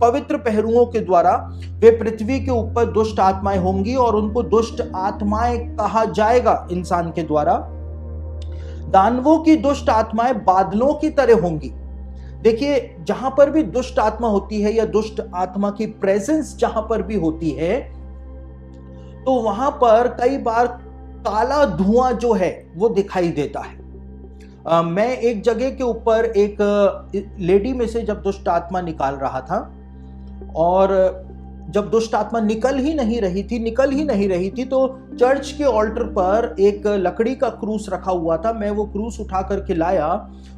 पवित्र पहरुओं के द्वारा वे पृथ्वी के ऊपर दुष्ट आत्माएं होंगी और उनको दुष्ट आत्माएं कहा जाएगा इंसान के द्वारा। दानवों की दुष्ट आत्माएं बादलों की तरह होंगी। देखिए, जहां पर भी दुष्ट आत्मा होती है या दुष्ट आत्मा की प्रेजेंस जहां पर भी होती है, तो वहां पर कई बार काला धुआं जो है वो दिखाई देता है। मैं एक जगह के ऊपर एक लेडी में से जब दुष्ट आत्मा निकाल रहा था, और जब दुष्ट आत्मा निकल ही नहीं रही थी, तो चर्च के ऑल्टर पर एक लकड़ी का क्रूस रखा हुआ था। मैं वो क्रूस उठा करके लाया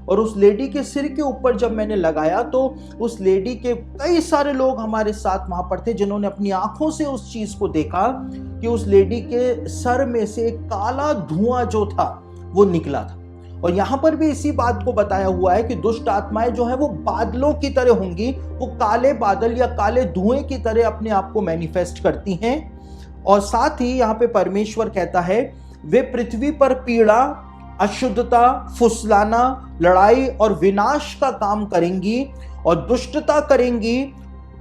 और उस लेडी के सिर के ऊपर जब मैंने लगाया, तो उस लेडी के कई सारे लोग हमारे साथ वहां पर थे जिन्होंने अपनी आंखों से उस चीज को देखा कि उस लेडी के सर में से काला धुआं जो था वो निकला था। और यहां पर भी इसी बात को बताया हुआ है कि दुष्ट आत्माएं जो है वो बादलों की तरह होंगी। वो काले बादल या काले धुएं की तरह अपने आप को मैनिफेस्ट करती हैं। और साथ ही यहां पे परमेश्वर कहता है, वे पृथ्वी पर पीड़ा, अशुद्धता, फुसलाना, लड़ाई और विनाश का काम करेंगी और दुष्टता करेंगी।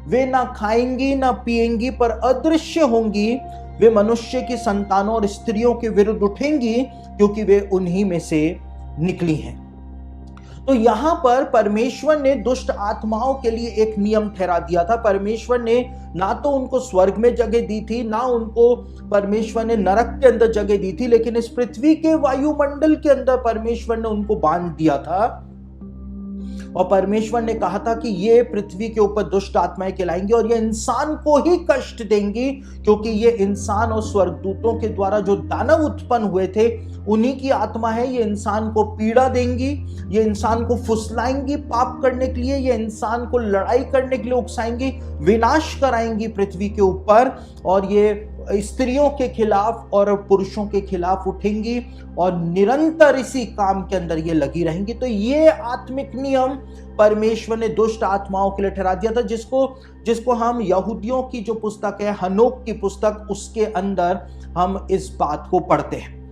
वे ना खाएंगी ना पिएंगी पर अदृश्य होंगी। वे मनुष्य की संतानों और स्त्रियों के विरुद्ध उठेंगी क्योंकि वे उन्हीं में से निकली हैं। तो यहां पर परमेश्वर ने दुष्ट आत्माओं के लिए एक नियम ठहरा दिया था। परमेश्वर ने ना तो उनको स्वर्ग में जगह दी थी, ना उनको परमेश्वर ने नरक के अंदर जगह दी थी, लेकिन इस पृथ्वी के वायुमंडल के अंदर परमेश्वर ने उनको बांध दिया था। और परमेश्वर ने कहा था कि ये पृथ्वी के ऊपर दुष्ट आत्माएं कहलाएंगी और ये इंसान को ही कष्ट देंगी, क्योंकि ये इंसान और स्वर्गदूतों के द्वारा जो दानव उत्पन्न हुए थे उन्हीं की आत्मा है। ये इंसान को पीड़ा देंगी, ये इंसान को फुसलाएंगी पाप करने के लिए, ये इंसान को लड़ाई करने के लिए उकसाएंगी, विनाश कराएंगी पृथ्वी के ऊपर, और ये स्त्रियों के खिलाफ और पुरुषों के खिलाफ उठेंगी और निरंतर इसी काम के अंदर ये लगी रहेंगी। तो ये आत्मिक नियम परमेश्वर ने दुष्ट आत्माओं के लिए ठहरा दिया था, जिसको हम यहूदियों की जो पुस्तक है, हनोक की पुस्तक, उसके अंदर हम इस बात को पढ़ते हैं।